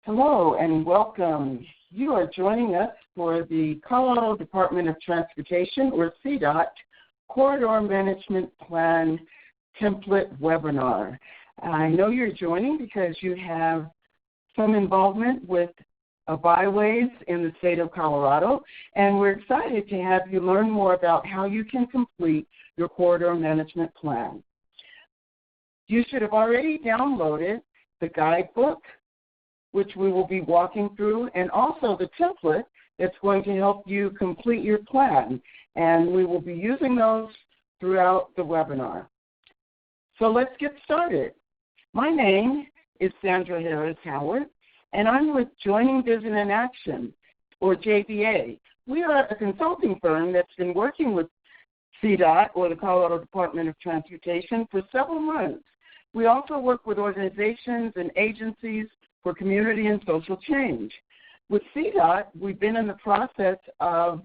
Hello and welcome. You are joining us for the Colorado Department of Transportation, or CDOT, Corridor Management Plan Template webinar. I know you're joining because you have some involvement with Byways in the state of Colorado, and we're excited to have you learn more about how you can complete your corridor management plan. You should have already downloaded the guidebook, which we will be walking through, and also the template that's going to help you complete your plan. And we will be using those throughout the webinar. So let's get started. My name is Sandra Harris Howard, and I'm with Joining Vision in Action, or JVA. We are a consulting firm that's been working with CDOT, or the Colorado Department of Transportation, for several months. We also work with organizations and agencies for community and social change. With CDOT, we've been in the process of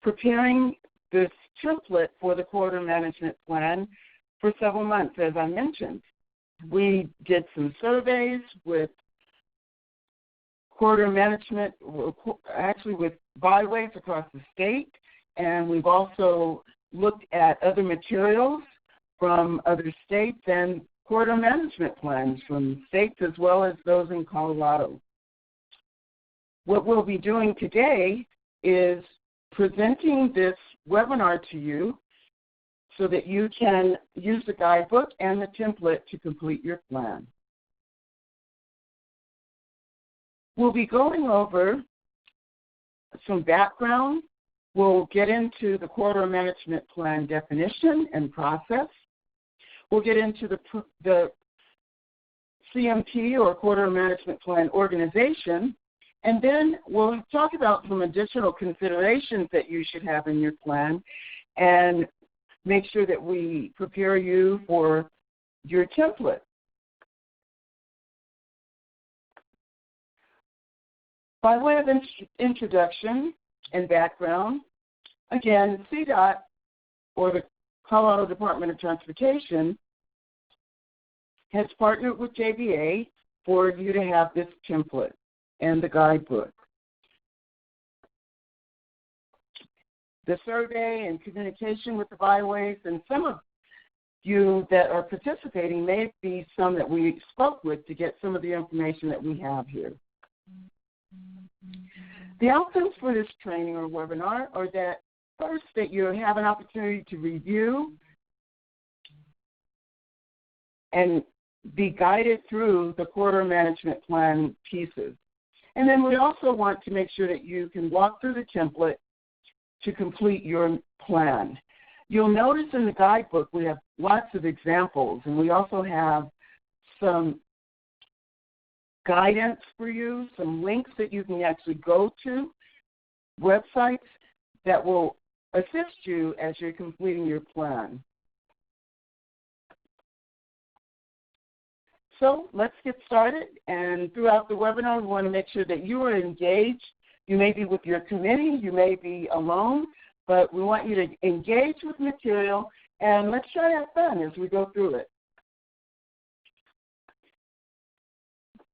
preparing this template for the corridor management plan for several months, as I mentioned. We did some surveys with corridor management, actually with Byways across the state, and we've also looked at other materials from other states and corridor management plans from states as well as those in Colorado. What we'll be doing today is presenting this webinar to you so that you can use the guidebook and the template to complete your plan. We'll be going over some background. We'll get into the corridor management plan definition and process. We'll get into the CMP, or Corridor Management Plan organization, and then we'll talk about some additional considerations that you should have in your plan and make sure that we prepare you for your template. By way of introduction and background, again, CDOT, or the Colorado Department of Transportation, has partnered with JVA for you to have this template and the guidebook. The survey and communication with the Byways, and some of you that are participating may be some that we spoke with to get some of the information that we have here. The outcomes for this training or webinar are that first, that you have an opportunity to review and be guided through the corridor management plan pieces. And then we also want to make sure that you can walk through the template to complete your plan. You'll notice in the guidebook we have lots of examples, and we also have some guidance for you, some links that you can actually go to, websites that will assist you as you're completing your plan. So let's get started, and throughout the webinar we want to make sure that you are engaged. You may be with your committee, you may be alone, but we want you to engage with material, and let's try to have fun as we go through it.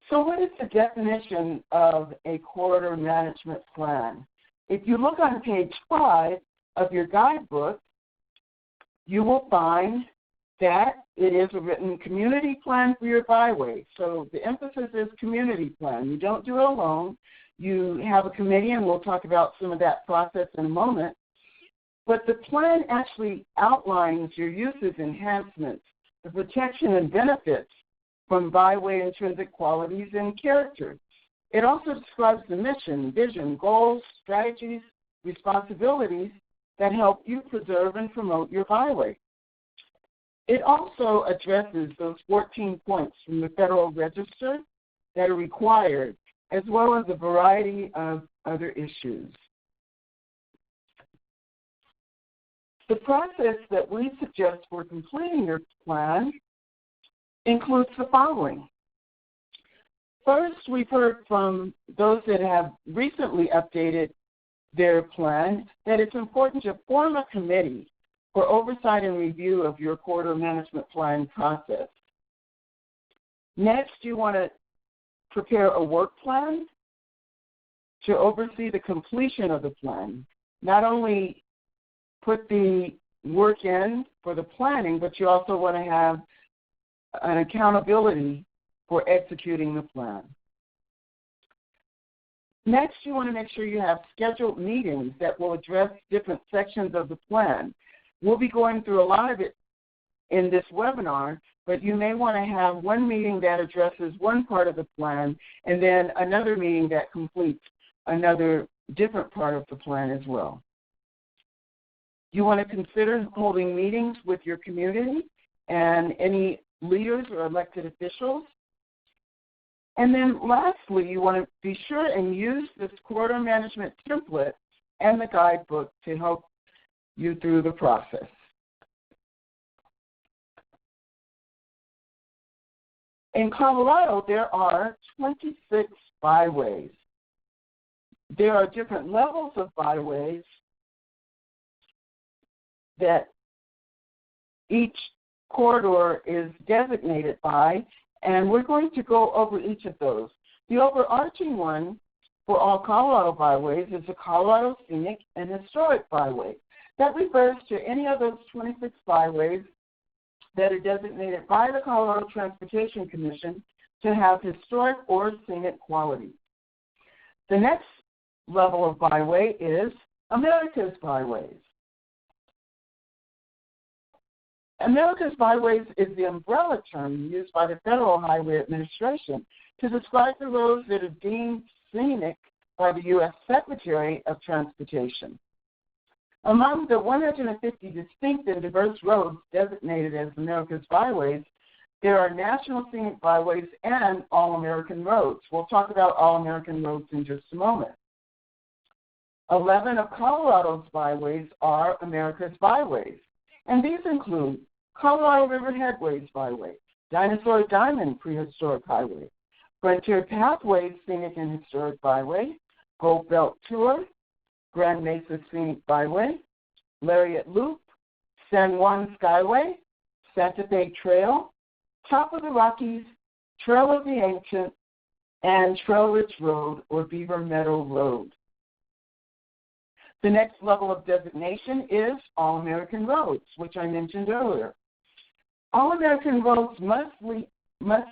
So what is the definition of a corridor management plan? If you look on page 5 of your guidebook, you will find that it is a written community plan for your byway. So the emphasis is community plan. You don't do it alone. You have a committee, and we'll talk about some of that process in a moment. But the plan actually outlines your uses, enhancements, the protection and benefits from byway intrinsic qualities and character. It also describes the mission, vision, goals, strategies, responsibilities that help you preserve and promote your byway. It also addresses those 14 points from the Federal Register that are required, as well as a variety of other issues. The process that we suggest for completing your plan includes the following. First, we've heard from those that have recently updated their plan that it's important to form a committee for oversight and review of your corridor management plan process. Next, you want to prepare a work plan to oversee the completion of the plan. Not only put the work in for the planning, but you also want to have an accountability for executing the plan. Next, you want to make sure you have scheduled meetings that will address different sections of the plan. We'll be going through a lot of it in this webinar, but you may want to have one meeting that addresses one part of the plan and then another meeting that completes another different part of the plan as well. You want to consider holding meetings with your community and any leaders or elected officials. And then lastly, you want to be sure and use this corridor management template and the guidebook to help you through the process. In Colorado, there are 26 byways. There are different levels of byways that each corridor is designated by, and we're going to go over each of those. The overarching one for all Colorado byways is the Colorado Scenic and Historic Byway. That refers to any of those 26 byways that are designated by the Colorado Transportation Commission to have historic or scenic quality. The next level of byway is America's Byways. America's Byways is the umbrella term used by the Federal Highway Administration to describe the roads that are deemed scenic by the U.S. Secretary of Transportation. Among the 150 distinct and diverse roads designated as America's Byways, there are National Scenic Byways and All-American Roads. We'll talk about All-American Roads in just a moment. 11 of Colorado's byways are America's Byways, and these include Colorado River Headways Byway, Dinosaur Diamond Prehistoric Highway, Frontier Pathways Scenic and Historic Byway, Gold Belt Tour, Grand Mesa Scenic Byway, Lariat Loop, San Juan Skyway, Santa Fe Trail, Top of the Rockies, Trail of the Ancient, and Trail Ridge Road or Beaver Meadow Road. The next level of designation is All-American Roads, which I mentioned earlier. All-American Roads must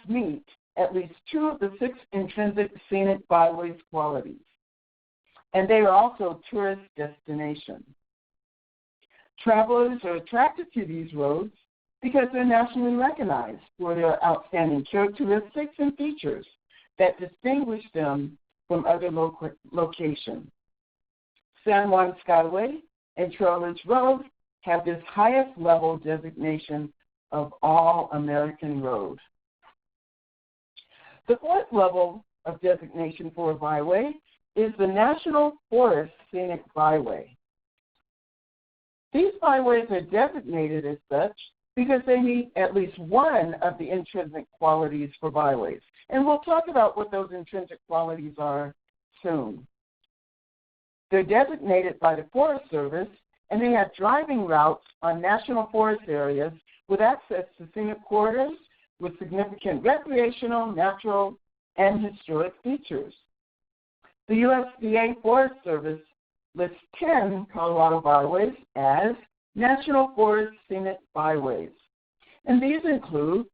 meet at least 2 of the 6 intrinsic scenic byways qualities, and they are also tourist destinations. Travelers are attracted to these roads because they're nationally recognized for their outstanding characteristics and features that distinguish them from other locations. San Juan Skyway and Trail Ridge Road have this highest level designation of All-American Road. The 4th level of designation for a byway is the National Forest Scenic Byway. These byways are designated as such because they meet at least one of the intrinsic qualities for byways. And we'll talk about what those intrinsic qualities are soon. They're designated by the Forest Service, and they have driving routes on national forest areas with access to scenic corridors with significant recreational, natural, and historic features. The USDA Forest Service lists 10 Colorado byways as National Forest Scenic Byways, and these include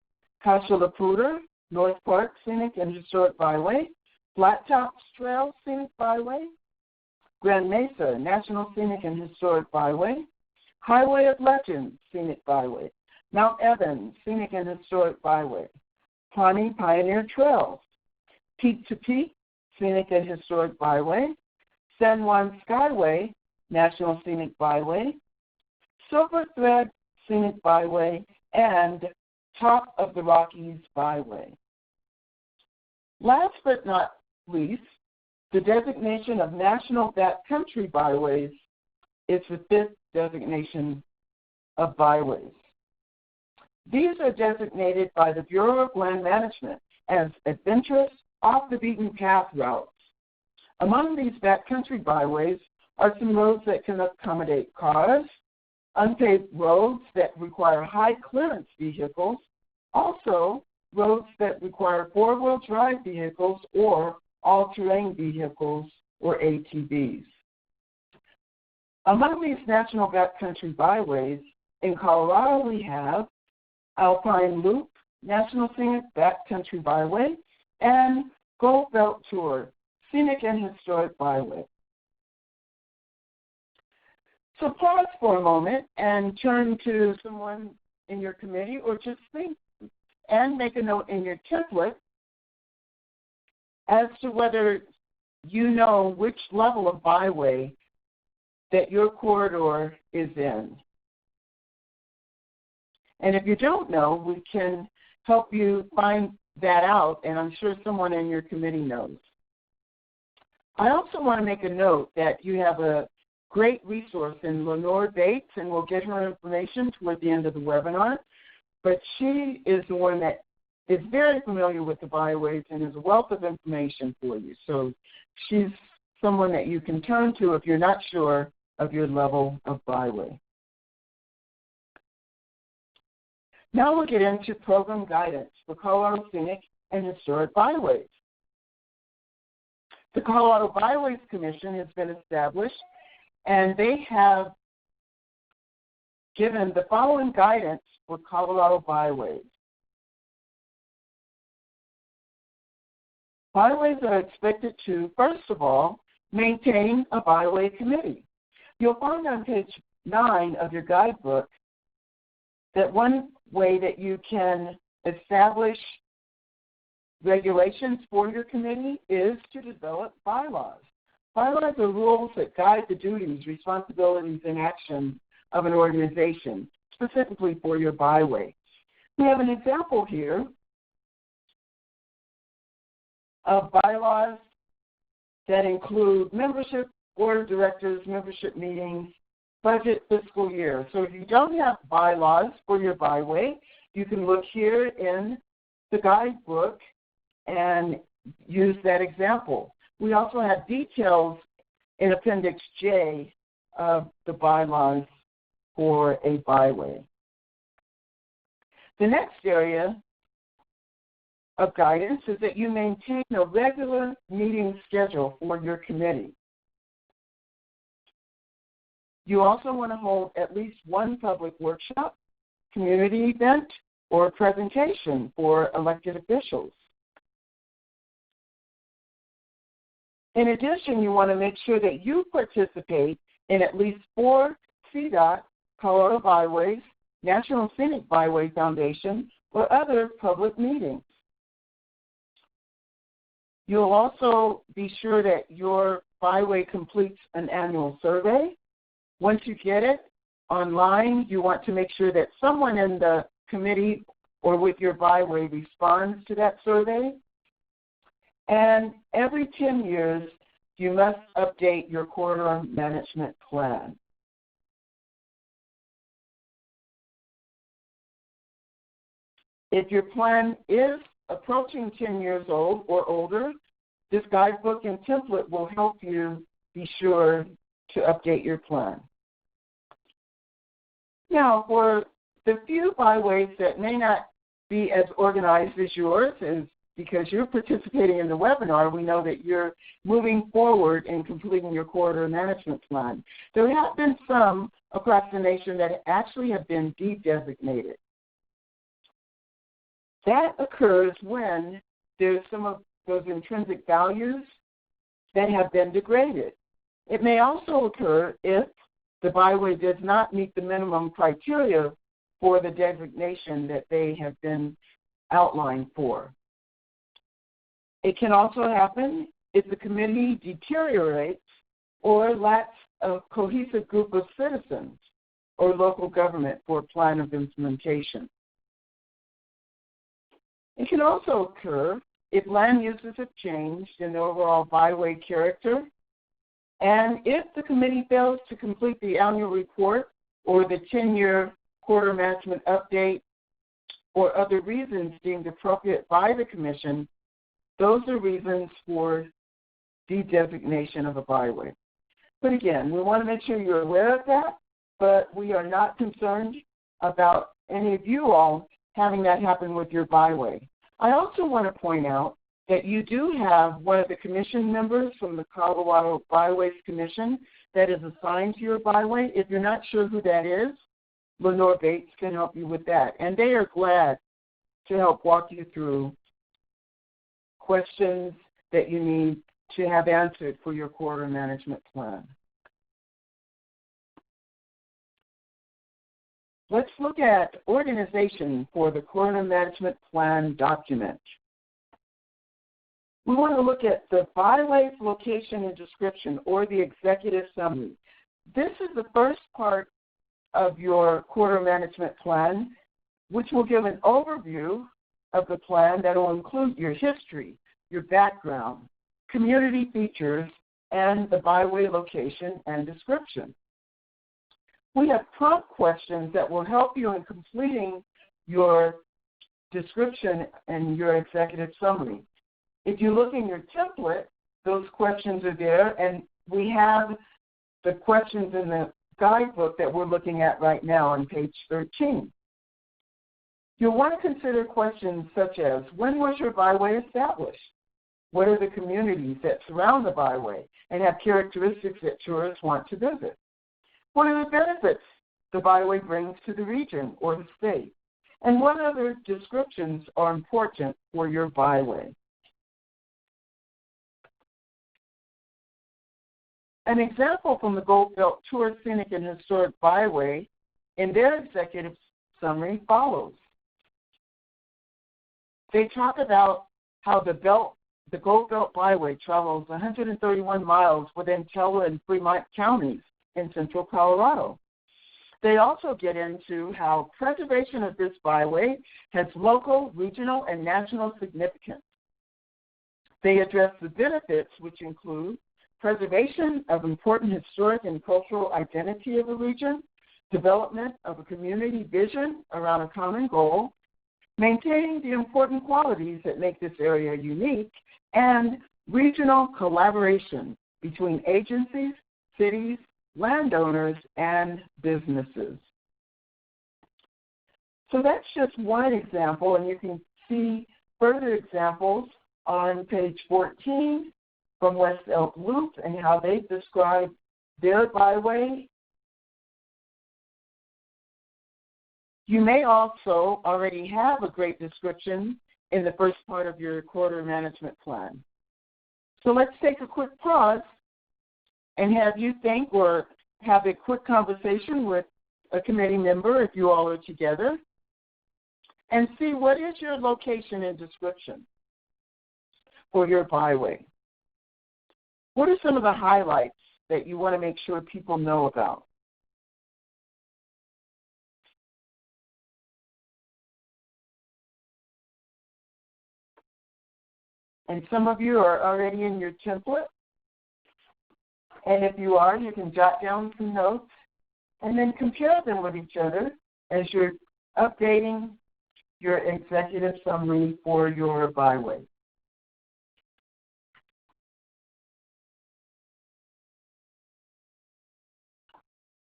Casa La Pruta, North Park Scenic and Historic Byway, Flat Tops Trail Scenic Byway, Grand Mesa National Scenic and Historic Byway, Highway of Legends Scenic Byway, Mount Evans Scenic and Historic Byway, Pawnee Pioneer Trails, Peak to Peak Scenic and Historic Byway, San Juan Skyway National Scenic Byway, Silver Thread Scenic Byway, and Top of the Rockies Byway. Last but not least, the designation of National Backcountry Byways is the 5th designation of byways. These are designated by the Bureau of Land Management as adventurous, off-the-beaten-path routes. Among these backcountry byways are some roads that can accommodate cars, unpaved roads that require high-clearance vehicles, also roads that require four-wheel drive vehicles or all-terrain vehicles or ATVs. Among these national backcountry byways, in Colorado we have Alpine Loop, National Scenic Backcountry Byway, and Gold Belt Tour, Scenic and Historic Byway. So pause for a moment and turn to someone in your committee or just think and make a note in your template as to whether you know which level of byway that your corridor is in. And if you don't know, we can help you find that out, and I'm sure someone in your committee knows. I also want to make a note that you have a great resource in Lenore Bates, and we'll get her information toward the end of the webinar. But she is the one that is very familiar with the byways and is a wealth of information for you. So she's someone that you can turn to if you're not sure of your level of byway. Now we'll get into program guidance for Colorado Scenic and Historic Byways. The Colorado Byways Commission has been established, and they have given the following guidance for Colorado byways. Byways are expected to, first of all, maintain a byway committee. You'll find on page 9 of your guidebook that one way that you can establish regulations for your committee is to develop bylaws. Bylaws are rules that guide the duties, responsibilities, and actions of an organization, specifically for your byway. We have an example here of bylaws that include membership, board of directors, membership meetings, budget, fiscal year. So if you don't have bylaws for your byway, you can look here in the guidebook and use that example. We also have details in Appendix J of the bylaws for a byway. The next area of guidance is that you maintain a regular meeting schedule for your committee. You also want to hold at least one public workshop, community event, or presentation for elected officials. In addition, you want to make sure that you participate in at least 4 CDOT, Colorado Byways, National Scenic Byway Foundation, or other public meetings. You'll also be sure that your byway completes an annual survey. Once you get it online, you want to make sure that someone in the committee or with your byway responds to that survey. And every 10 years, you must update your corridor management plan. If your plan is approaching 10 years old or older, this guidebook and template will help you be sure to update your plan. Now, for the few byways that may not be as organized as yours, and because you're participating in the webinar, we know that you're moving forward in completing your corridor management plan. There have been some across the nation that actually have been de-designated. That occurs when there's some of those intrinsic values that have been degraded. It may also occur if the byway does not meet the minimum criteria for the designation that they have been outlined for. It can also happen if the committee deteriorates or lacks a cohesive group of citizens or local government for a plan of implementation. It can also occur if land uses have changed in the overall byway character, and if the committee fails to complete the annual report or the 10-year corridor management update or other reasons deemed appropriate by the commission, those are reasons for de-designation of a byway. But again, we want to make sure you're aware of that, but we are not concerned about any of you all having that happen with your byway. I also want to point out that you do have one of the commission members from the Colorado Byways Commission that is assigned to your byway. If you're not sure who that is, Lenore Bates can help you with that. And they are glad to help walk you through questions that you need to have answered for your corridor management plan. Let's look at organization for the corridor management plan document. We want to look at the byway's location and description, or the executive summary. This is the first part of your corridor management plan, which will give an overview of the plan that will include your history, your background, community features, and the byway location and description. We have prompt questions that will help you in completing your description and your executive summary. If you look in your template, those questions are there, and we have the questions in the guidebook that we're looking at right now on page 13. You'll want to consider questions such as, when was your byway established? What are the communities that surround the byway and have characteristics that tourists want to visit? What are the benefits the byway brings to the region or the state? And what other descriptions are important for your byway? An example from the Gold Belt Tour, Scenic, and Historic Byway in their executive summary follows. They talk about how the Gold Belt Byway travels 131 miles within Teller and Fremont counties in central Colorado. They also get into how preservation of this byway has local, regional, and national significance. They address the benefits, which include preservation of important historic and cultural identity of a region, development of a community vision around a common goal, maintaining the important qualities that make this area unique, and regional collaboration between agencies, cities, landowners, and businesses. So that's just one example, and you can see further examples on page 14 from West Elk Loop and how they describe their byway. You may also already have a great description in the first part of your corridor management plan. So let's take a quick pause and have you think or have a quick conversation with a committee member if you all are together and see what is your location and description for your byway. What are some of the highlights that you want to make sure people know about? And some of you are already in your template. And if you are, you can jot down some notes and then compare them with each other as you're updating your executive summary for your byway.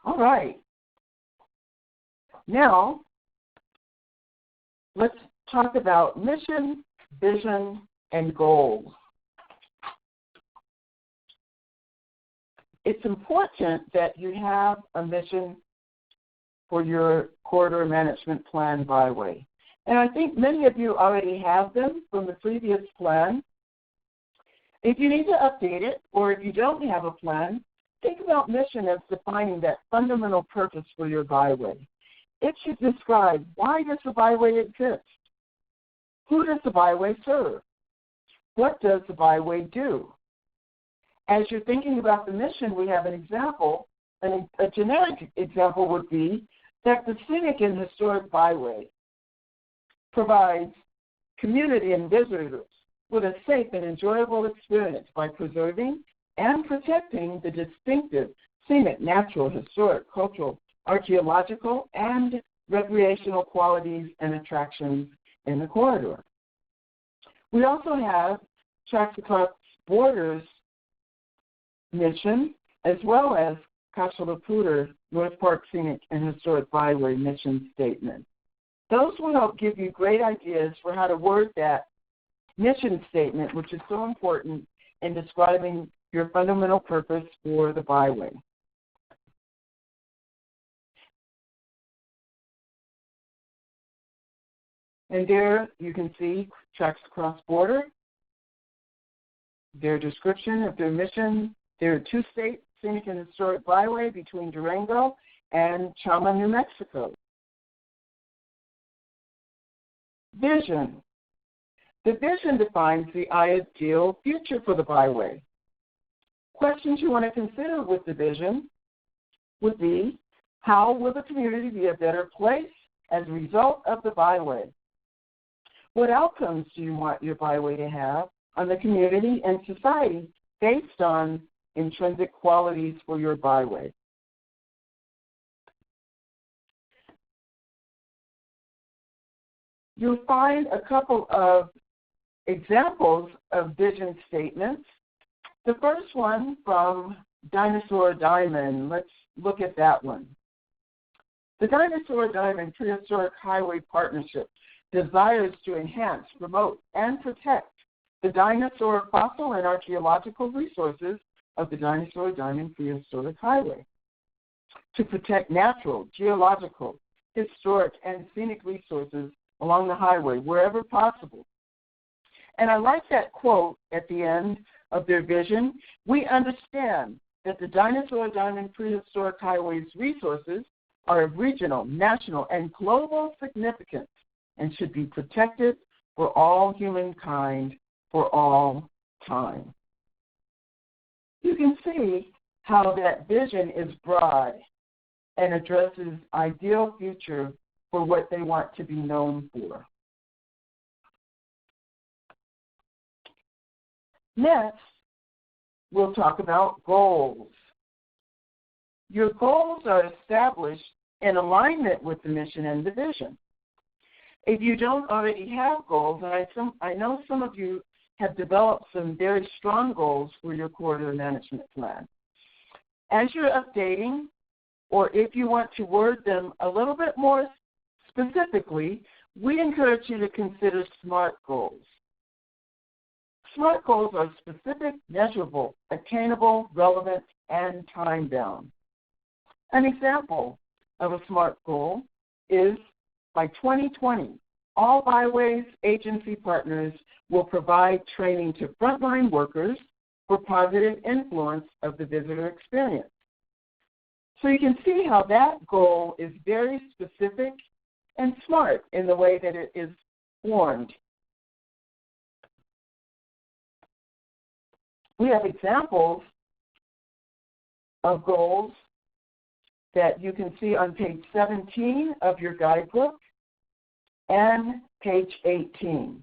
All right. Now, let's talk about mission, vision, and goals. It's important that you have a mission for your corridor management plan byway. And I think many of you already have them from the previous plan. If you need to update it, or if you don't have a plan, think about mission as defining that fundamental purpose for your byway. It should describe, why does the byway exist? Who does the byway serve? What does the byway do? As you're thinking about the mission, we have an example, and a generic example would be that the Scenic and Historic Byway provides community and visitors with a safe and enjoyable experience by preserving and protecting the distinctive scenic, natural, historic, cultural, archaeological, and recreational qualities and attractions in the corridor. We also have Tracks Across Borders mission, as well as Kashlaputer North Park Scenic and Historic Byway mission statement. Those will help give you great ideas for how to word that mission statement, which is so important in describing your fundamental purpose for the Byway. And there you can see tracks cross border, their description of their mission. There are 2 state scenic and historic byway between Durango and Chama, New Mexico. Vision. The vision defines the ideal future for the Byway. Questions you want to consider with the vision would be, how will the community be a better place as a result of the Byway? What outcomes do you want your Byway to have on the community and society based on intrinsic qualities for your Byway? You'll find a couple of examples of vision statements. The first one from Dinosaur Diamond. Let's look at that one. The Dinosaur Diamond Prehistoric Highway Partnership desires to enhance, promote, and protect the dinosaur fossil and archaeological resources of the Dinosaur Diamond Prehistoric Highway, to protect natural, geological, historic, and scenic resources along the highway wherever possible. And I like that quote at the end of their vision. We understand that the Dinosaur Diamond Prehistoric Highway's resources are of regional, national, and global significance and should be protected for all humankind for all time. You can see how that vision is broad and addresses ideal future for what they want to be known for. Next, we'll talk about goals. Your goals are established in alignment with the mission and the vision. If you don't already have goals, and I know some of you have developed some very strong goals for your corridor management plan. As you're updating, or if you want to word them a little bit more specifically, we encourage you to consider SMART goals. SMART goals are specific, measurable, attainable, relevant, and time-bound. An example of a SMART goal is by 2020, all Byways agency partners will provide training to frontline workers for positive influence of the visitor experience. So you can see how that goal is very specific and smart in the way that it is formed. We have examples of goals that you can see on page 17 of your guidebook and page 18.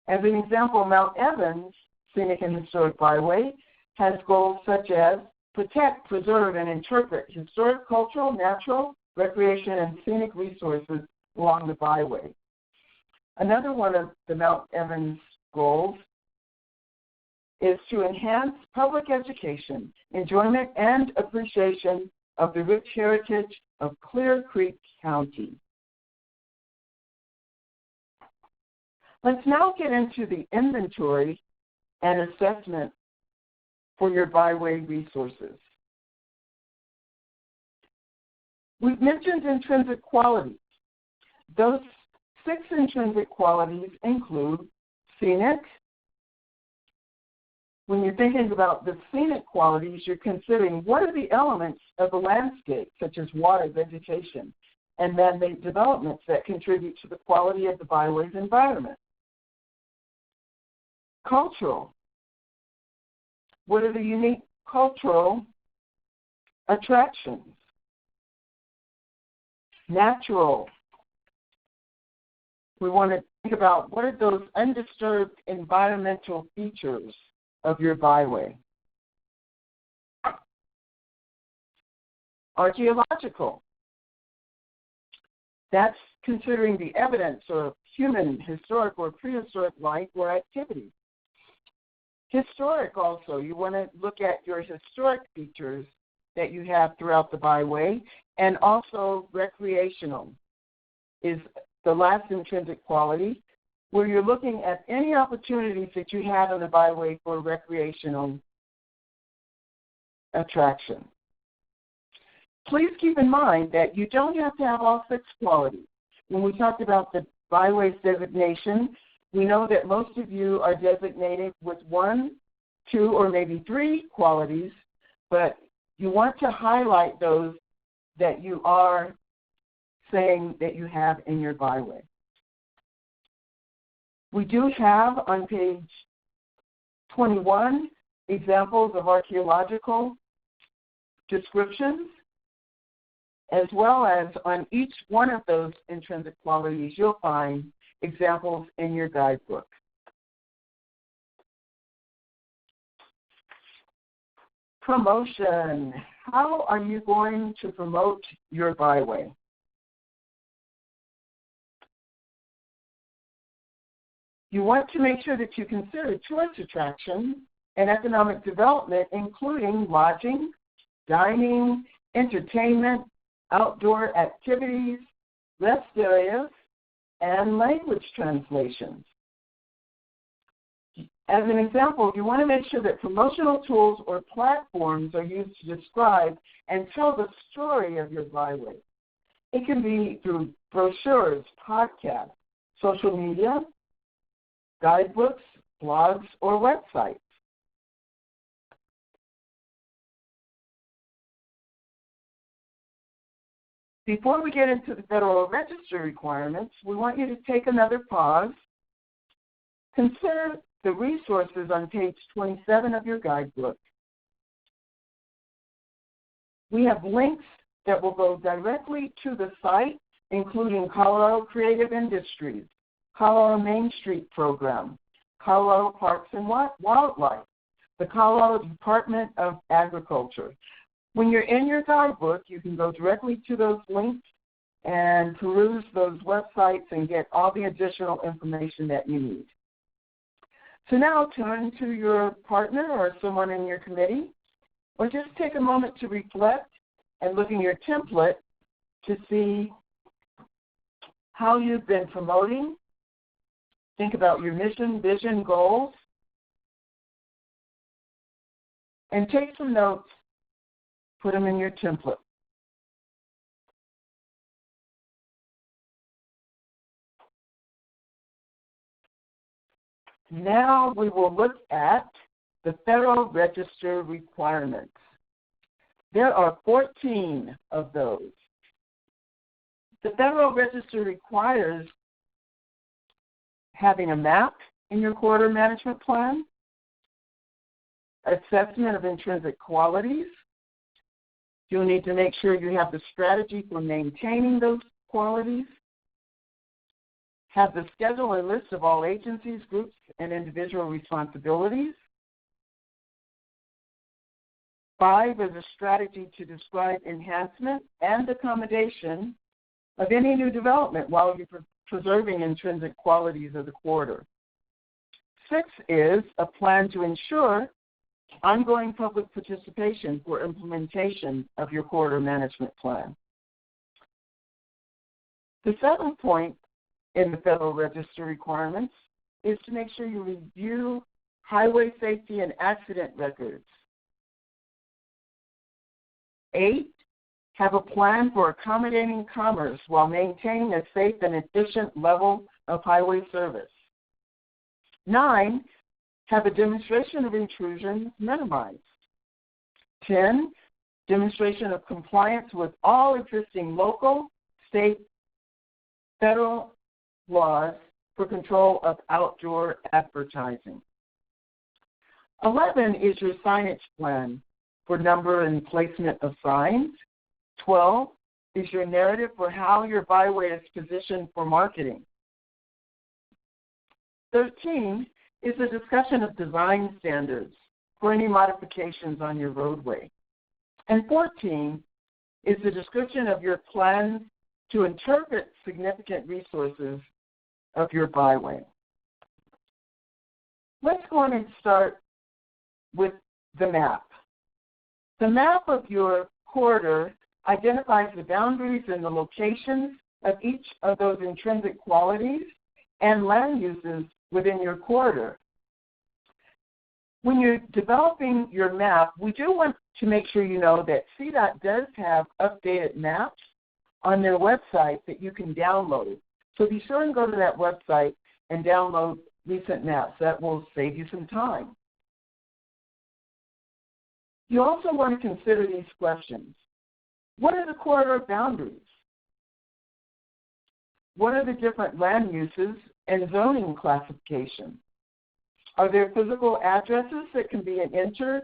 As an example, Mount Evans Scenic and Historic Byway has goals such as protect, preserve, and interpret historic, cultural, natural, recreation, and scenic resources along the Byway. Another one of the Mount Evans goals is to enhance public education, enjoyment, and appreciation of the rich heritage of Clear Creek County. Let's now get into the inventory and assessment for your Byway resources. We've mentioned intrinsic qualities. Those 6 intrinsic qualities include scenic. When you're thinking about the scenic qualities, you're considering what are the elements of the landscape, such as water, vegetation, and man-made developments that contribute to the quality of the Byway's environment. Cultural. What are the unique cultural attractions? Natural. We want to think about what are those undisturbed environmental features of your Byway. Archaeological. That's considering the evidence of human, historic, or prehistoric life or activity. Historic also, you want to look at your historic features that you have throughout the Byway, and also recreational is the last intrinsic quality. where you're looking at any opportunities that you have on the byway for recreational attraction. Please keep in mind that you don't have to have all 6 qualities. When we talked about the Byways designation, we know that most of you are designated with 1, 2, or maybe 3 qualities, but you want to highlight those that you are saying that you have in your byway. We do have on page 21 examples of archaeological descriptions, as well as on each one of those intrinsic qualities, you'll find examples in your guidebook. Promotion. How are you going to promote your byway? You want to make sure that you consider tourist attraction and economic development, including lodging, dining, entertainment, outdoor activities, rest areas, and language translations. As an example, you want to make sure that promotional tools or platforms are used to describe and tell the story of your byway. It can be through brochures, podcasts, social media, guidebooks, blogs, or websites. Before we get into the Federal Register requirements, we want you to take another pause. Consider the resources on page 27 of your guidebook. We have links that will go directly to the site, including Colorado Creative Industries, Colorado Main Street Program, Colorado Parks and Wildlife, the Colorado Department of Agriculture. When you're in your guidebook, you can go directly to those links and peruse those websites and get all the additional information that you need. So now turn to your partner or someone in your committee, or just take a moment to reflect and look in your template to see how you've been promoting. Think about your mission, vision, goals, and take some notes. Put them in your template. Now we will look at the Federal Register requirements. There are 14 of those. The Federal Register requires having a map in your corridor management plan, assessment of intrinsic qualities. You'll need to make sure you have the strategy for maintaining those qualities, have the schedule and list of all agencies, groups, and individual responsibilities. 5 is a strategy to describe enhancement and accommodation of any new development while you're preserving intrinsic qualities of the corridor. 6 is a plan to ensure ongoing public participation for implementation of your corridor management plan. The 7th point in the Federal Register requirements is to make sure you review highway safety and accident records. 8, have a plan for accommodating commerce while maintaining a safe and efficient level of highway service. 9, have a demonstration of intrusions minimized. 10, demonstration of compliance with all existing local, state, federal laws for control of outdoor advertising. 11 is your signage plan for number and placement of signs. 12 is your narrative for how your byway is positioned for marketing. 13 is a discussion of design standards for any modifications on your roadway. And 14 is the description of your plans to interpret significant resources of your byway. Let's go on and start with the map. The map of your corridor identifies the boundaries and the locations of each of those intrinsic qualities and land uses within your corridor. When you're developing your map, we do want to make sure you know that CDOT does have updated maps on their website that you can download. So be sure and go to that website and download recent maps. That will save you some time. You also want to consider these questions. What are the corridor boundaries? What are the different land uses and zoning classifications? Are there physical addresses that can be entered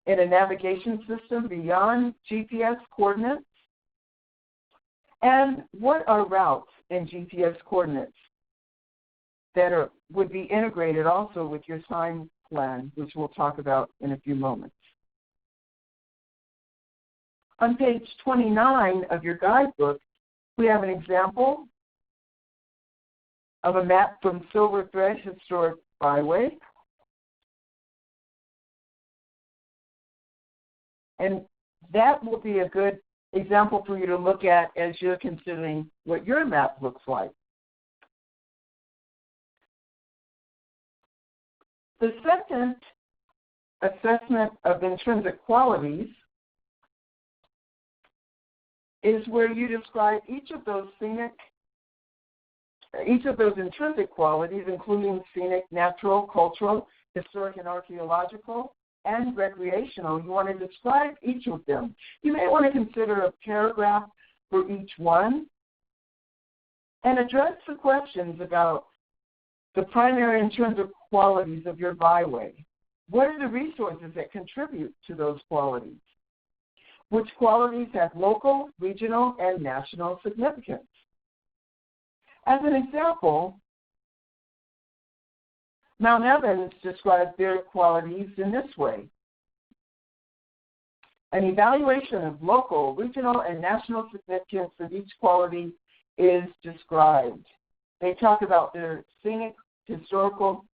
in a navigation system beyond GPS coordinates? And what are routes and GPS coordinates that would be integrated also with your sign plan, which we'll talk about in a few moments. On page 29 of your guidebook, we have an example of a map from Silver Thread Historic Byway. And that will be a good example for you to look at as you're considering what your map looks like. The second assessment of intrinsic qualities is where you describe each of those intrinsic qualities, including scenic, natural, cultural, historic and archaeological, and recreational. You want to describe each of them. You may want to consider a paragraph for each one and address the questions about the primary intrinsic qualities of your byway. What are the resources that contribute to those qualities? Which qualities have local, regional, and national significance? As an example, Mount Evans describes their qualities in this way. An evaluation of local, regional, and national significance of each quality is described. They talk about their scenic, historical,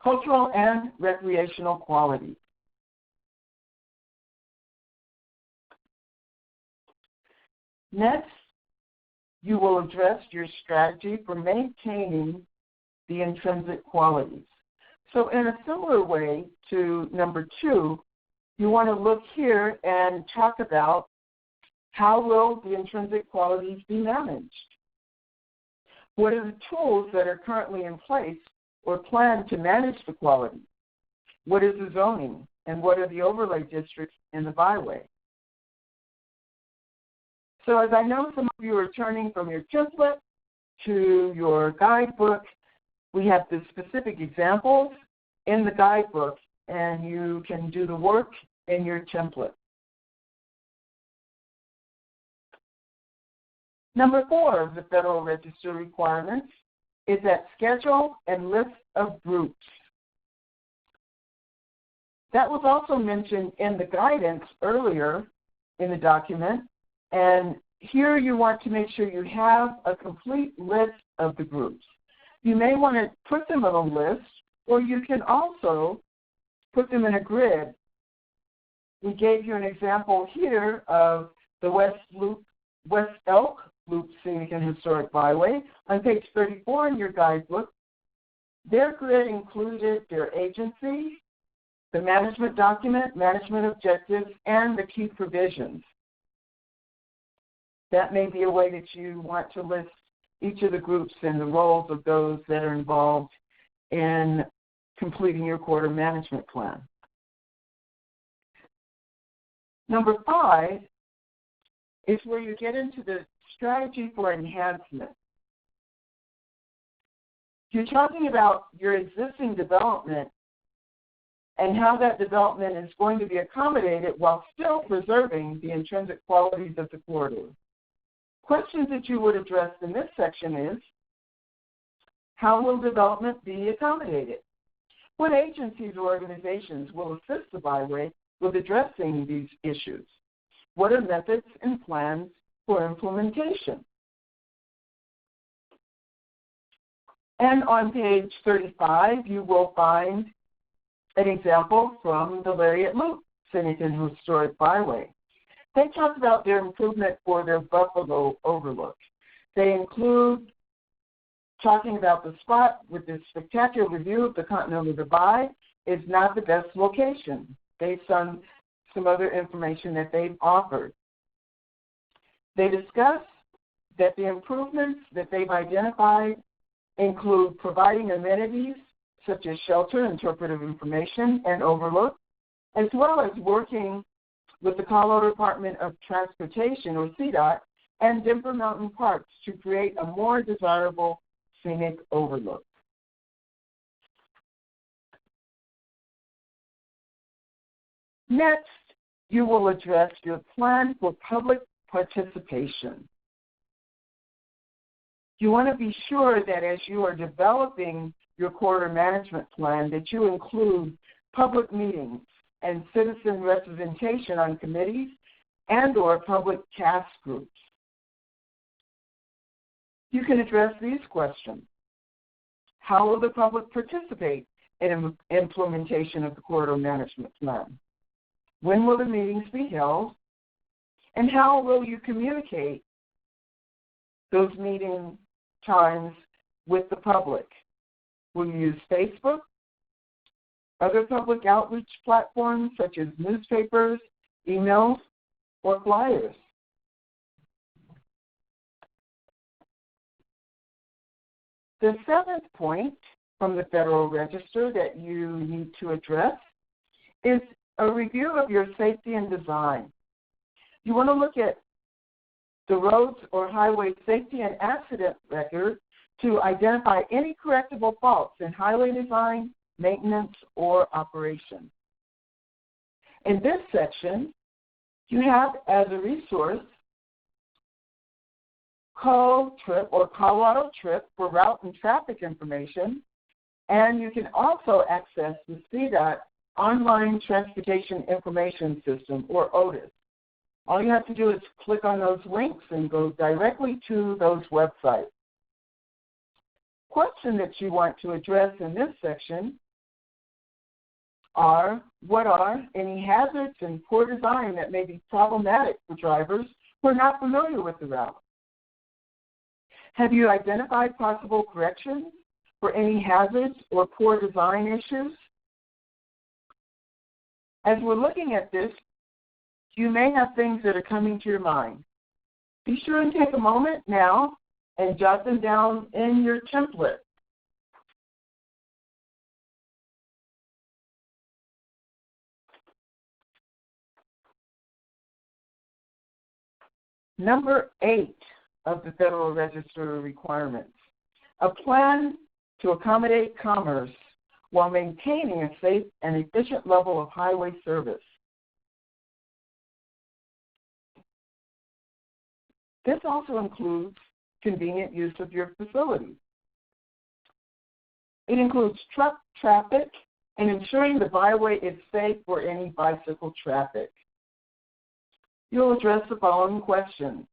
cultural, and recreational qualities. Next, you will address your strategy for maintaining the intrinsic qualities. So in a similar way to number 2, you want to look here and talk about how will the intrinsic qualities be managed? What are the tools that are currently in place or planned to manage the quality? What is the zoning? And what are the overlay districts in the byway? So as I know some of you are turning from your template to your guidebook, we have the specific examples in the guidebook, and you can do the work in your template. Number 4 of the Federal Register requirements is that schedule and list of groups. That was also mentioned in the guidance earlier in the document, and here you want to make sure you have a complete list of the groups. You may want to put them on a list, or you can also put them in a grid. We gave you an example here of the West Elk Loop Scenic and Historic Byway. On page 34 in your guidebook, their grid included their agency, the management document, management objectives, and the key provisions. That may be a way that you want to list each of the groups and the roles of those that are involved in completing your quarter management plan. Number 5 is where you get into the strategy for enhancement. You're talking about your existing development and how that development is going to be accommodated while still preserving the intrinsic qualities of the corridor. Questions that you would address in this section is, how will development be accommodated? What agencies or organizations will assist the byway with addressing these issues? What are methods and plans for implementation? And on page 35, you will find an example from the Lariat Loop Scenic and Historic Byway. They talk about their improvement for their Buffalo overlook. They include talking about the spot with this spectacular view of the Continental Divide is not the best location based on some other information that they've offered. They discuss that the improvements that they've identified include providing amenities such as shelter, interpretive information, and overlook, as well as working with the Colorado Department of Transportation, or CDOT, and Denver Mountain Parks to create a more desirable scenic overlook. Next, you will address your plan for public participation. You want to be sure that as you are developing your corridor management plan that you include public meetings and citizen representation on committees and or public task groups. You can address these questions. How will the public participate in implementation of the corridor management plan? When will the meetings be held? And how will you communicate those meeting times with the public? Will you use Facebook, other public outreach platforms such as newspapers, emails, or flyers? The seventh point from the Federal Register that you need to address is a review of your safety and design. You want to look at the roads or highway safety and accident record to identify any correctable faults in highway design, maintenance, or operation. In this section, you have as a resource Call Trip or Colorado Trip for route and traffic information, and you can also access the CDOT Online Transportation Information System, or OTIS. All you have to do is click on those links and go directly to those websites. Question that you want to address in this section are, what are any hazards and poor design that may be problematic for drivers who are not familiar with the route? Have you identified possible corrections for any hazards or poor design issues? As we're looking at this, you may have things that are coming to your mind. Be sure and take a moment now and jot them down in your template. Number 8 of the Federal Register requirements, a plan to accommodate commerce while maintaining a safe and efficient level of highway service. This also includes convenient use of your facility. It includes truck traffic and ensuring the byway is safe for any bicycle traffic. You'll address the following questions.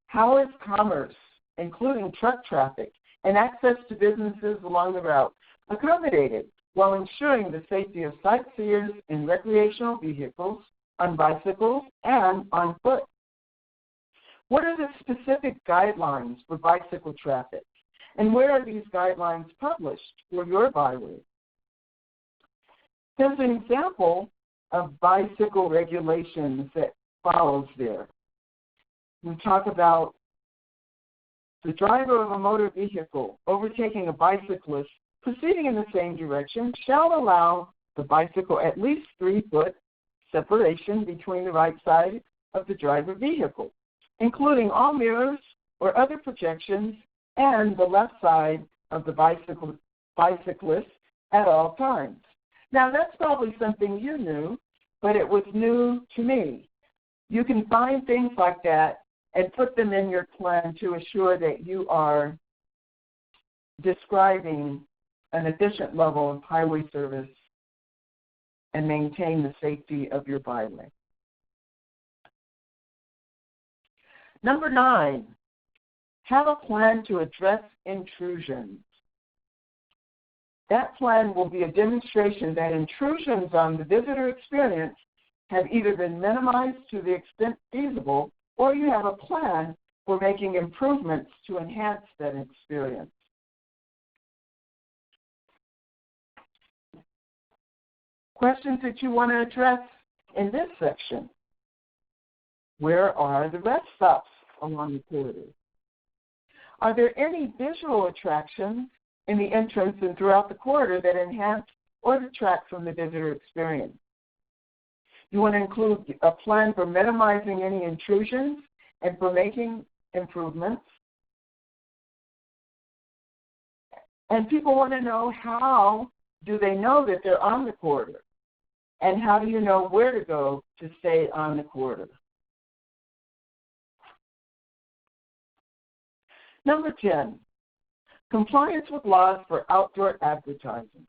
How is commerce, including truck traffic and access to businesses along the route, accommodated while ensuring the safety of sightseers in recreational vehicles, on bicycles, and on foot? What are the specific guidelines for bicycle traffic, and where are these guidelines published for your byway? There's an example of bicycle regulations that follows there. We talk about the driver of a motor vehicle overtaking a bicyclist proceeding in the same direction shall allow the bicycle at least 3-foot separation between the right side of the driver vehicle, including all mirrors or other projections, and the left side of the bicyclist at all times. Now, that's probably something you knew, but it was new to me. You can find things like that and put them in your plan to assure that you are describing an efficient level of highway service and maintain the safety of your byway. Number 9, have a plan to address intrusions. That plan will be a demonstration that intrusions on the visitor experience have either been minimized to the extent feasible, or you have a plan for making improvements to enhance that experience. Questions that you want to address in this section. Where are the rest stops along the corridor? Are there any visual attractions in the entrance and throughout the corridor that enhance or detract from the visitor experience? You want to include a plan for minimizing any intrusions and for making improvements. And people want to know, how do they know that they're on the corridor? And how do you know where to go to stay on the corridor? Number 10, compliance with laws for outdoor advertising.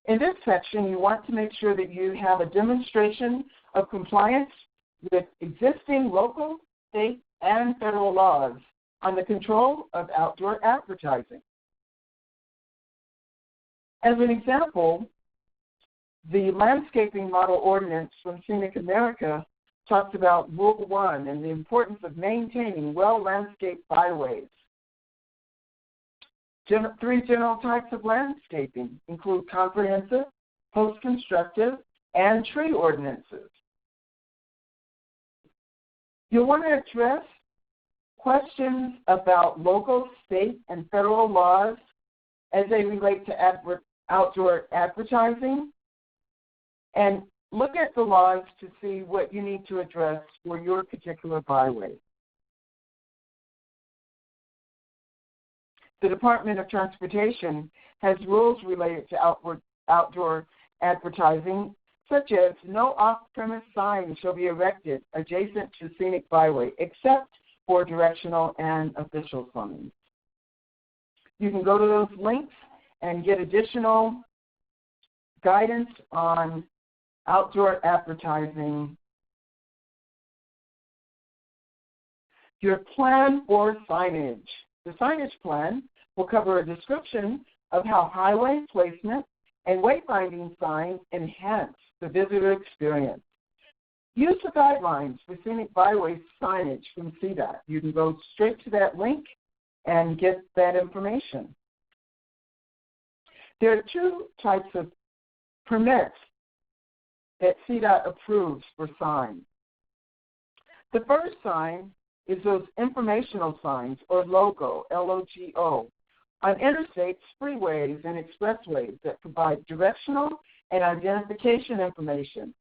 In this section, you want to make sure that you have a demonstration of compliance with existing local, state, and federal laws on the control of outdoor advertising. As an example, the landscaping model ordinance from Scenic America talks about Rule 1 and the importance of maintaining well-landscaped byways. Three general types of landscaping include comprehensive, post-constructive, and tree ordinances. You'll want to address questions about local, state, and federal laws as they relate to outdoor advertising, and look at the laws to see what you need to address for your particular byway. The Department of Transportation has rules related to outdoor advertising, such as no off-premise signs shall be erected adjacent to Scenic Byway, except for directional and official signs. You can go to those links and get additional guidance on outdoor advertising. Your plan for signage. The signage plan will cover a description of how highway placement and wayfinding signs enhance the visitor experience. Use the guidelines for Scenic Byway signage from CDOT. You can go straight to that link and get that information. There are two types of permits that CDOT approves for signs. The first sign is those informational signs, or LOGO, L-O-G-O, on interstates, freeways, and expressways that provide directional and identification information.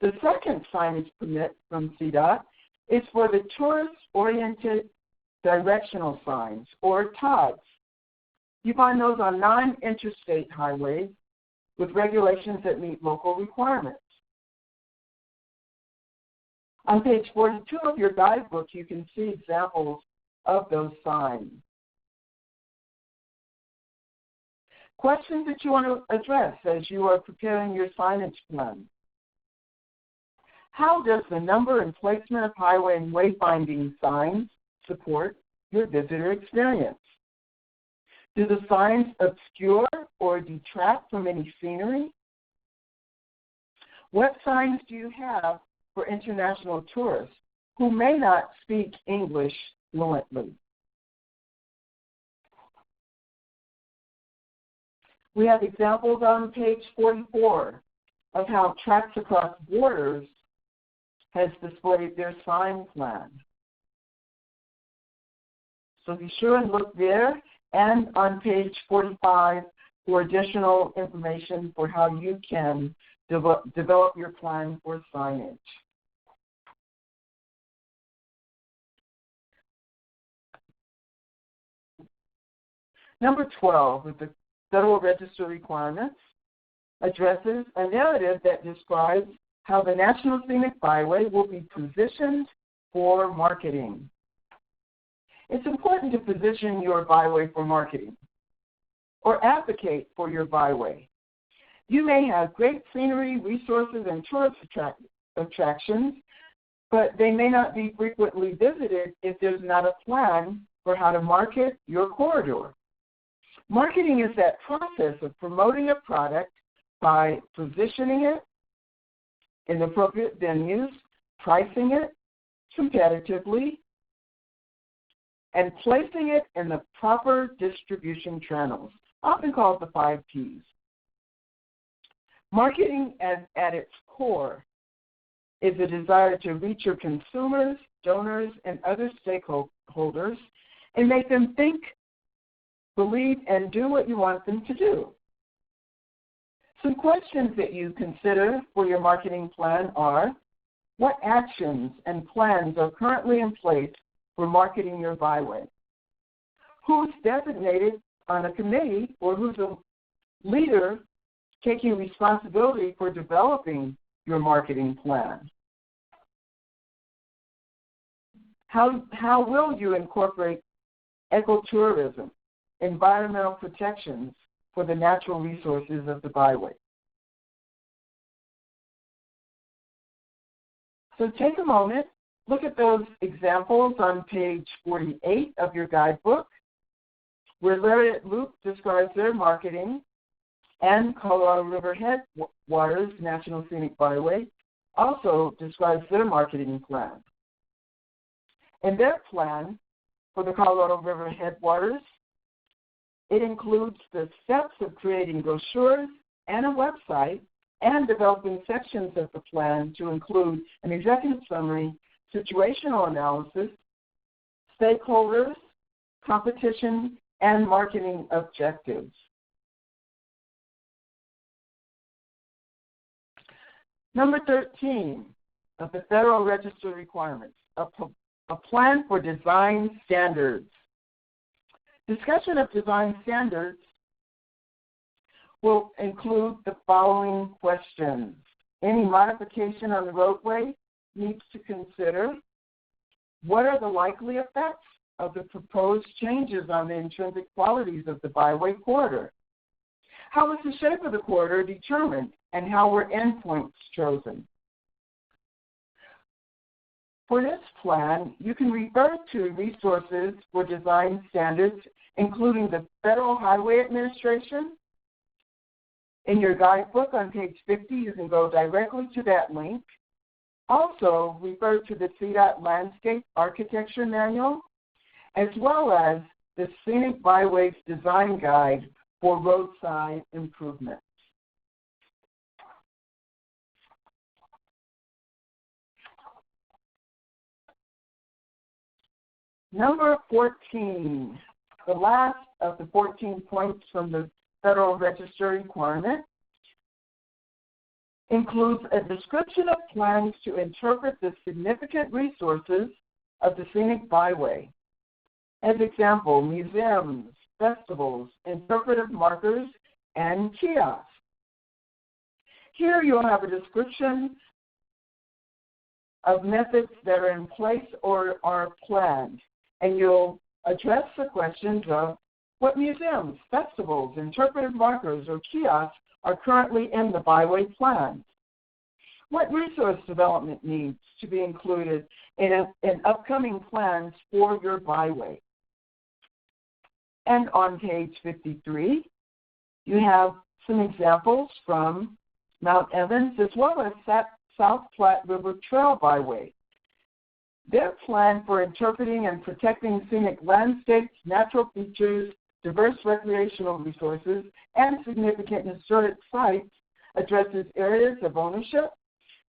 The second signage permit from CDOT is for the tourist-oriented directional signs, or TODs. You find those on non-interstate highways with regulations that meet local requirements. On page 42 of your guidebook, you can see examples of those signs. Questions that you want to address as you are preparing your signage plan. How does the number and placement of highway and wayfinding signs support your visitor experience? Do the signs obscure or detract from any scenery? What signs do you have for international tourists who may not speak English fluently? We have examples on page 44 of how Tracks Across Borders has displayed their sign plan. So be sure and look there, and on page 45 for additional information for how you can develop your plan for signage. Number 12 is the Federal Register requirements, addresses a narrative that describes how the National Scenic Byway will be positioned for marketing. It's important to position your byway for marketing or advocate for your byway. You may have great scenery, resources, and tourist attractions, but they may not be frequently visited if there's not a plan for how to market your corridor. Marketing is that process of promoting a product by positioning it in appropriate venues, pricing it, competitively, and placing it in the proper distribution channels, often called the 5 Ps. Marketing at its core is a desire to reach your consumers, donors, and other stakeholders and make them think, believe, and do what you want them to do. Some questions that you consider for your marketing plan are: what actions and plans are currently in place for marketing your byway? Who's designated on a committee or who's a leader taking responsibility for developing your marketing plan? How will you incorporate ecotourism, environmental protections for the natural resources of the byway? So take a moment, look at those examples on page 48 of your guidebook, where Lariat Loop describes their marketing, and Colorado River Headwaters National Scenic Byway also describes their marketing plan. In their plan for the Colorado River Headwaters, it includes the steps of creating brochures and a website and developing sections of the plan to include an executive summary, situational analysis, stakeholders, competition, and marketing objectives. Number 13 of the Federal Register requirements, a plan for design standards. Discussion of design standards will include the following questions. Any modification on the roadway needs to consider: what are the likely effects of the proposed changes on the intrinsic qualities of the byway corridor? How is the shape of the corridor determined, and how were endpoints chosen? For this plan, you can refer to resources for design standards, including the Federal Highway Administration. In your guidebook on page 50, you can go directly to that link. Also, refer to the CDOT Landscape Architecture Manual, as well as the Scenic Byways Design Guide for roadside improvements. Number 14, the last of the 14 points from the Federal Register requirement, includes a description of plans to interpret the significant resources of the Scenic Byway. As example, museums, festivals, interpretive markers, and kiosks. Here you'll have a description of methods that are in place or are planned, and you'll address the questions of what museums, festivals, interpretive markers, or kiosks are currently in the byway plans. What resource development needs to be included in upcoming plans for your byway? And on page 53, you have some examples from Mount Evans as well as South Platte River Trail Byway. Their plan for interpreting and protecting scenic landscapes, natural features, diverse recreational resources, and significant historic sites addresses areas of ownership,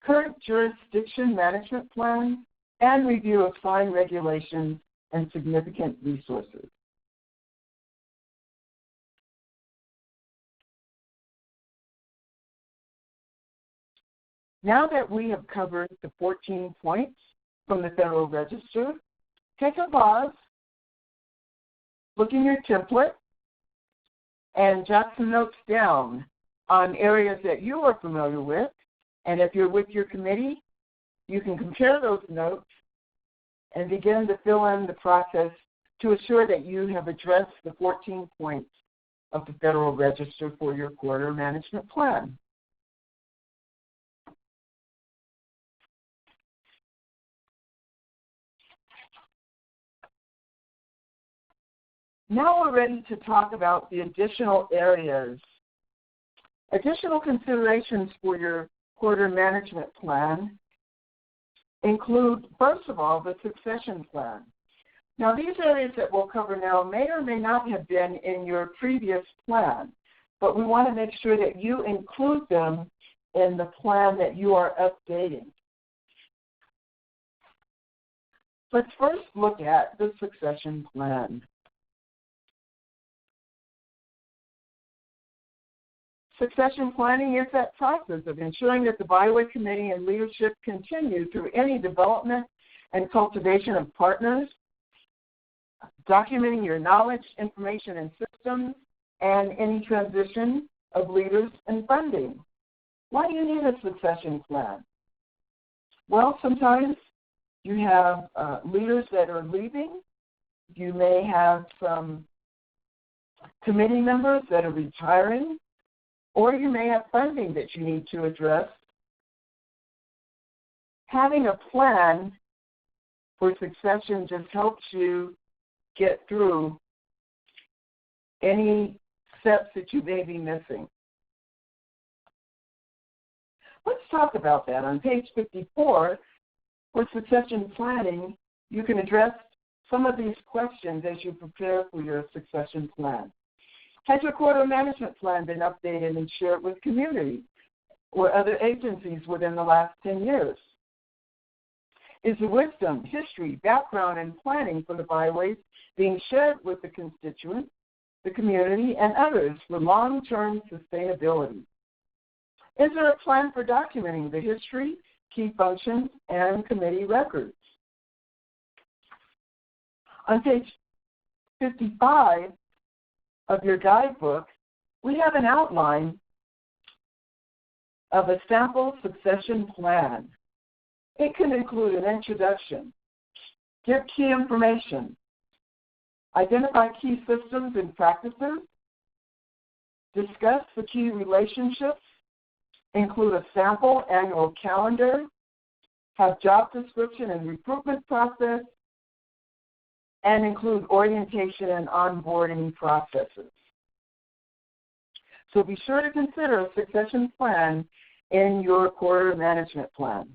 current jurisdiction management plans, and review of sign regulations and significant resources. Now that we have covered the 14 points from the Federal Register, take a pause, look in your template, and jot some notes down on areas that you are familiar with. And if you're with your committee, you can compare those notes and begin to fill in the process to assure that you have addressed the 14 points of the Federal Register for your corridor management plan. Now we're ready to talk about the additional areas. Additional considerations for your corridor management plan include, first of all, the succession plan. Now, these areas that we'll cover now may or may not have been in your previous plan, but we want to make sure that you include them in the plan that you are updating. Let's first look at the succession plan. Succession planning is that process of ensuring that the Byway Committee and leadership continue through any development and cultivation of partners, documenting your knowledge, information, and systems, and any transition of leaders and funding. Why do you need a succession plan? Well, sometimes you have leaders that are leaving. You may have some committee members that are retiring, or you may have funding that you need to address. Having a plan for succession just helps you get through any steps that you may be missing. Let's talk about that. On page 54, for succession planning, you can address some of these questions as you prepare for your succession plan. Has your corridor management plan been updated and shared with community or other agencies within the last 10 years? Is the wisdom, history, background, and planning for the byways being shared with the constituents, the community, and others for long-term sustainability? Is there a plan for documenting the history, key functions, and committee records? On page 55 of your guidebook, we have an outline of a sample succession plan. It can include an introduction, give key information, identify key systems and practices, discuss the key relationships, include a sample annual calendar, have job description and recruitment process, and include orientation and onboarding processes. So be sure to consider a succession plan in your corridor management plan.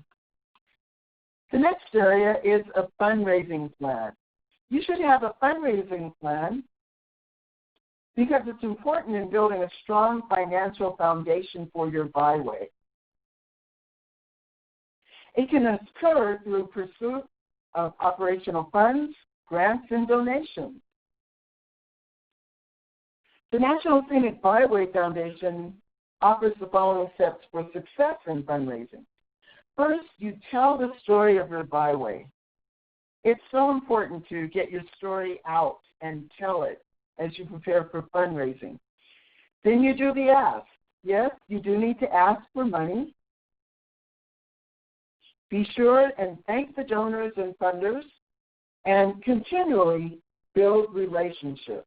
The next area is a fundraising plan. You should have a fundraising plan because it's important in building a strong financial foundation for your byway. It can occur through pursuit of operational funds, grants, and donations. The National Scenic Byway Foundation offers the following steps for success in fundraising. First, you tell the story of your byway. It's so important to get your story out and tell it as you prepare for fundraising. Then you do the ask. Yes, you do need to ask for money. Be sure and thank the donors and funders, and continually build relationships.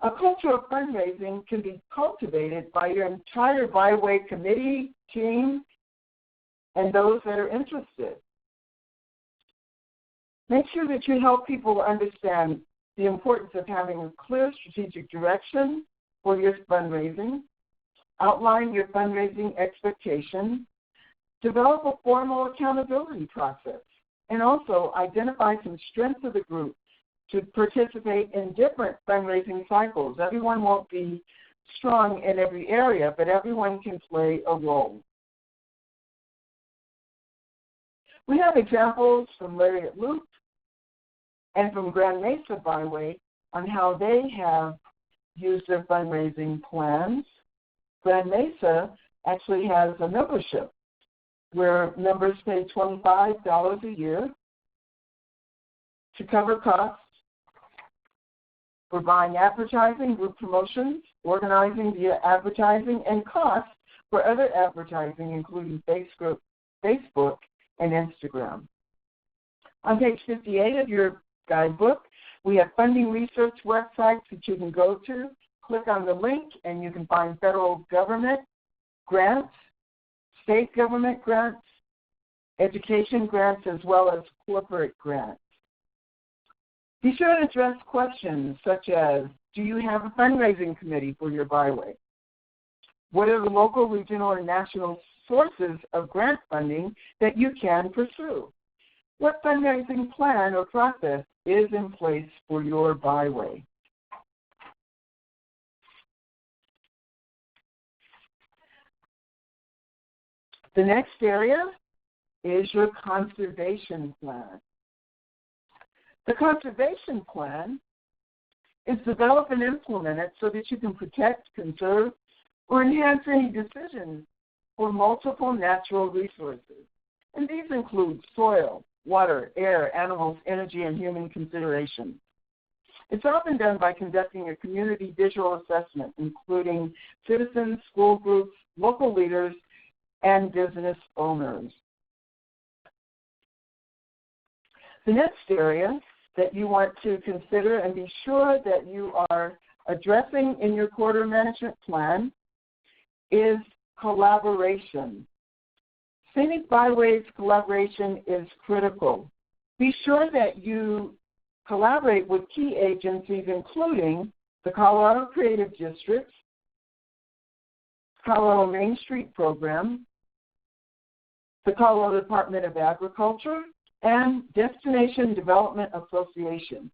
A culture of fundraising can be cultivated by your entire Byway committee, team, and those that are interested. Make sure that you help people understand the importance of having a clear strategic direction for your fundraising, outline your fundraising expectations, develop a formal accountability process, and also identify some strengths of the group to participate in different fundraising cycles. Everyone won't be strong in every area, but everyone can play a role. We have examples from Lariat Loop and from Grand Mesa Byway on how they have used their fundraising plans. Grand Mesa actually has a membership where members pay $25 a year to cover costs for buying advertising, group promotions, organizing via advertising, and costs for other advertising, including Facebook and Instagram. On page 58 of your guidebook, we have funding research websites that you can go to. Click on the link and you can find federal government grants, state government grants, education grants, as well as corporate grants. Be sure to address questions such as, do you have a fundraising committee for your byway? What are the local, regional, and national sources of grant funding that you can pursue. What fundraising plan or process is in place for your Byway? The next area is your conservation plan. The conservation plan is developed and implemented so that you can protect, conserve, or enhance any decisions for multiple natural resources. And these include soil, water, air, animals, energy, and human considerations. It's often done by conducting a community visual assessment, including citizens, school groups, local leaders, and business owners. The next area that you want to consider and be sure that you are addressing in your corridor management plan is collaboration. Scenic Byways collaboration is critical. Be sure that you collaborate with key agencies, including the Colorado Creative Districts, Colorado Main Street Program, the Colorado Department of Agriculture, and Destination Development Association.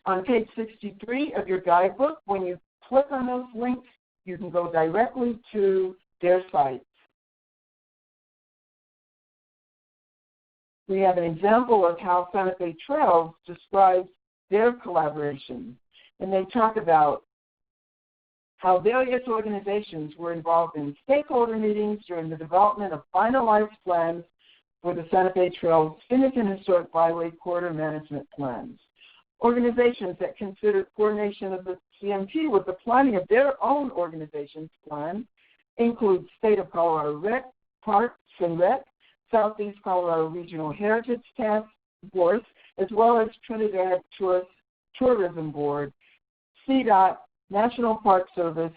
On page 63 of your guidebook, when you click on those links, you can go directly to their sites. We have an example of how Santa Fe Trails describes their collaboration, and they talk about how various organizations were involved in stakeholder meetings during the development of finalized plans for the Santa Fe Trails Scenic and Historic Byway Corridor Management Plans. Organizations that considered coordination of the CMP with the planning of their own organization's plan include State of Colorado Rec, Parks and Rec, Southeast Colorado Regional Heritage Task Force, as well as Trinidad Tourism Board, CDOT, National Park Service,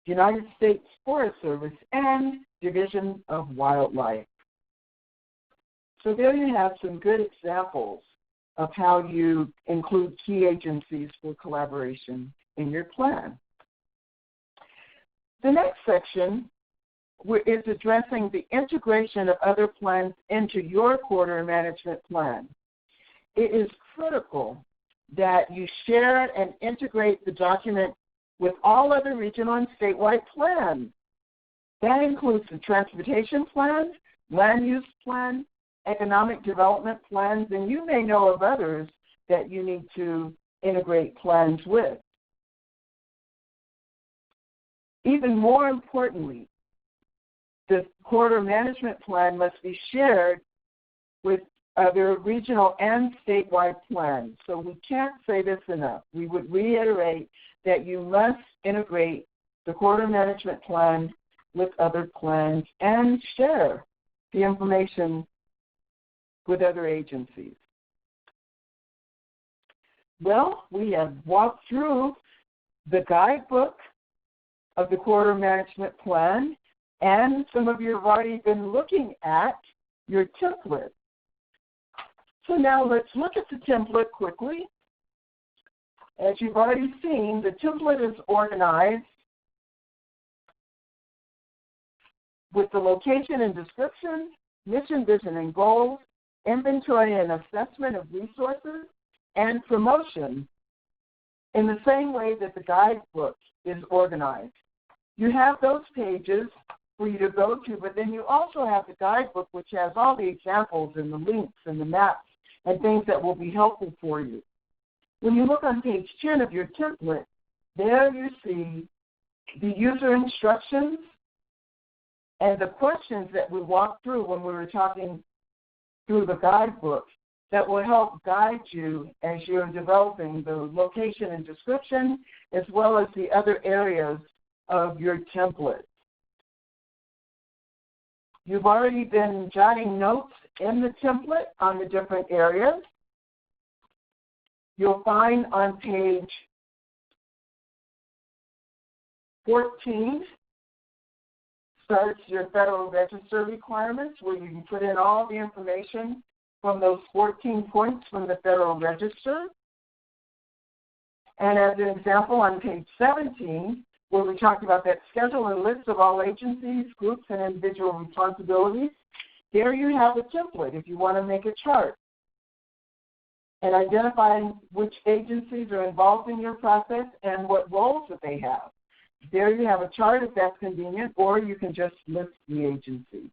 United States Forest Service, and Division of Wildlife. So there you have some good examples of how you include key agencies for collaboration in your plan. The next section is addressing the integration of other plans into your corridor management plan. It is critical that you share and integrate the document with all other regional and statewide plans. That includes the transportation plan, land use plan, economic development plans, and you may know of others that you need to integrate plans with. Even more importantly, the corridor management plan must be shared with other regional and statewide plans. So we can't say this enough. We would reiterate that you must integrate the corridor management plan with other plans and share the information with other agencies. Well, we have walked through the guidebook of the corridor management plan, and some of you have already been looking at your template. So now let's look at the template quickly. As you've already seen, the template is organized with the location and description, mission, vision, and goals, inventory and assessment of resources, and promotion in the same way that the guidebook is organized. You have those pages for you to go to, but then you also have the guidebook, which has all the examples and the links and the maps and things that will be helpful for you. When you look on page 10 of your template, there you see the user instructions and the questions that we walked through when we were talking through the guidebook that will help guide you as you're developing the location and description, as well as the other areas of your template. You've already been jotting notes in the template on the different areas. You'll find on page 14 starts your Federal Register requirements, where you can put in all the information from those 14 points from the Federal Register. And as an example, on page 17, where we talked about that schedule and list of all agencies, groups, and individual responsibilities. There you have a template if you want to make a chart. And identifying which agencies are involved in your process and what roles that they have. There you have a chart if that's convenient, or you can just list the agencies.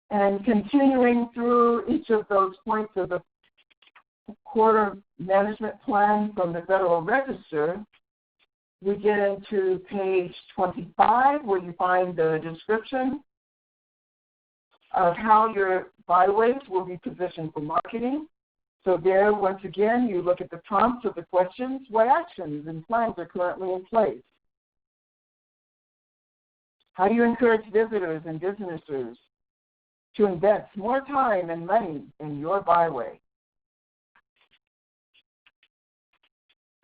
And continuing through each of those points of the quarter management plan from the Federal Register, we get into page 25 where you find the description of how your byways will be positioned for marketing. So there, once again, you look at the prompts of the questions. What actions and plans are currently in place? How do you encourage visitors and businesses to invest more time and money in your byway?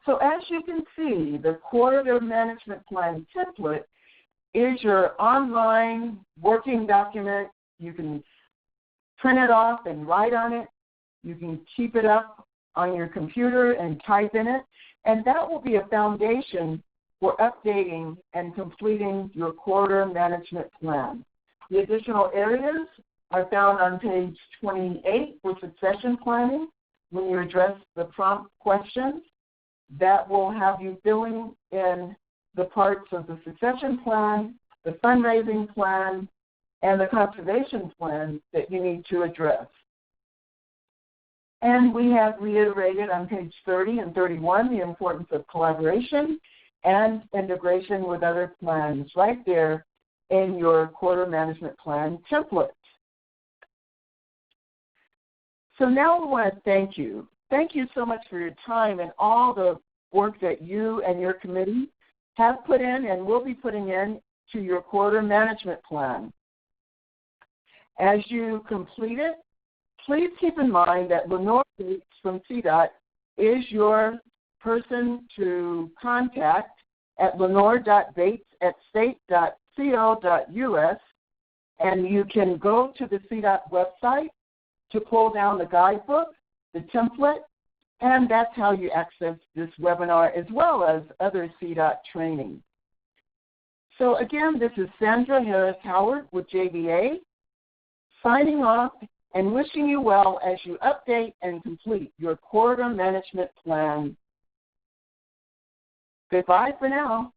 So as you can see, the quarter management plan template is your online working document. You can print it off and write on it. You can keep it up on your computer and type in it. And that will be a foundation for updating and completing your quarter management plan. The additional areas are found on page 28 for succession planning. When you address the prompt questions, that will have you filling in the parts of the succession plan, the fundraising plan, and the conservation plan that you need to address. And we have reiterated on page 30 and 31 the importance of collaboration and integration with other plans right there in your quarter management plan template. So now we want to thank you. Thank you so much for your time and all the work that you and your committee have put in and will be putting in to your quarter management plan. As you complete it, please keep in mind that Lenore Bates from CDOT is your person to contact at lenore.bates@state.co.us, and you can go to the CDOT website to pull down the guidebook, the template, and that's how you access this webinar as well as other CDOT training. So again, this is Sandra Harris-Howard with JVA, signing off and wishing you well as you update and complete your quarter management plan. Goodbye for now.